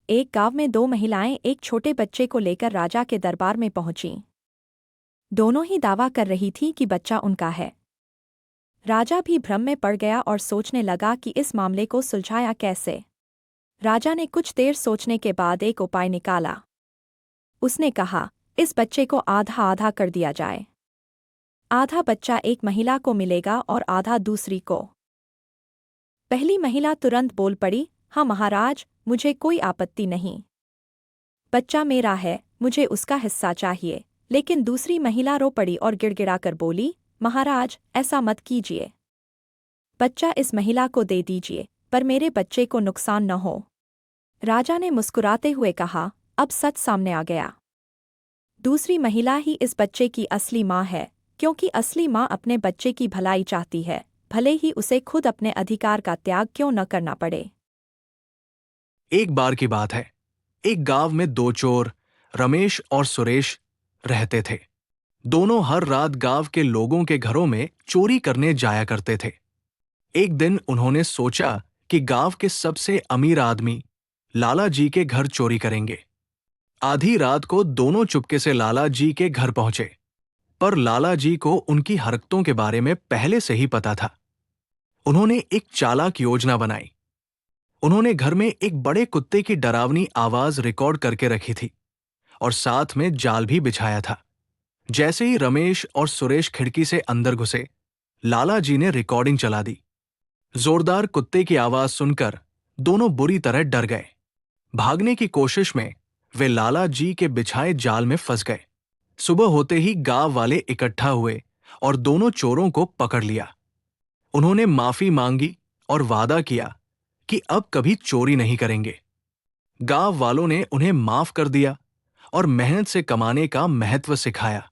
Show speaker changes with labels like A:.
A: एक गांव में दो महिलाएं एक छोटे बच्चे को लेकर राजा के दरबार में पहुंचीं। दोनों ही दावा कर रही थीं कि बच्चा उनका है। राजा भी भ्रम में पड़ गया और सोचने लगा कि इस मामले को सुलझाया कैसे। राजा ने कुछ देर सोचने के बाद एक उपाय निकाला। उसने कहा, इस बच्चे को आधा आधा कर दिया जाए। आधा बच्चा एक महिला को मिलेगा और आधा दूसरी को। पहली महिला तुरंत बोल पड़ी, हाँ महाराज, मुझे कोई आपत्ति नहीं। बच्चा मेरा है, मुझे उसका हिस्सा चाहिए। लेकिन दूसरी महिला रो पड़ी और गिड़गिड़ाकर बोली, महाराज, ऐसा मत कीजिए। बच्चा इस महिला को दे दीजिए, पर मेरे बच्चे को नुकसान न हो। राजा ने मुस्कुराते हुए कहा, अब सच सामने आ गया। दूसरी महिला ही इस बच्चे की असली माँ है, क्योंकि असली माँ अपने बच्चे की भलाई चाहती है, भले ही उसे खुद अपने अधिकार का त्याग क्यों न करना पड़े।
B: एक बार की बात है, एक गांव में दो चोर, रमेश और सुरेश, रहते थे। दोनों हर रात गांव के लोगों के घरों में चोरी करने जाया करते थे। एक दिन उन्होंने सोचा कि गांव के सबसे अमीर आदमी लाला जी के घर चोरी करेंगे। आधी रात को दोनों चुपके से लाला जी के घर पहुंचे, पर लाला जी को उनकी हरकतों के बारे में पहले से ही पता था। उन्होंने एक चालाक योजना बनाई। उन्होंने घर में एक बड़े कुत्ते की डरावनी आवाज रिकॉर्ड करके रखी थी और साथ में जाल भी बिछाया था। जैसे ही रमेश और सुरेश खिड़की से अंदर घुसे, लाला जी ने रिकॉर्डिंग चला दी। जोरदार कुत्ते की आवाज सुनकर दोनों बुरी तरह डर गए। भागने की कोशिश में वे लाला जी के बिछाए जाल में फंस गए। सुबह होते ही गांव वाले इकट्ठा हुए और दोनों चोरों को पकड़ लिया। उन्होंने माफी मांगी और वादा किया कि अब कभी चोरी नहीं करेंगे। गांव वालों ने उन्हें माफ कर दिया और मेहनत से कमाने का महत्व सिखाया।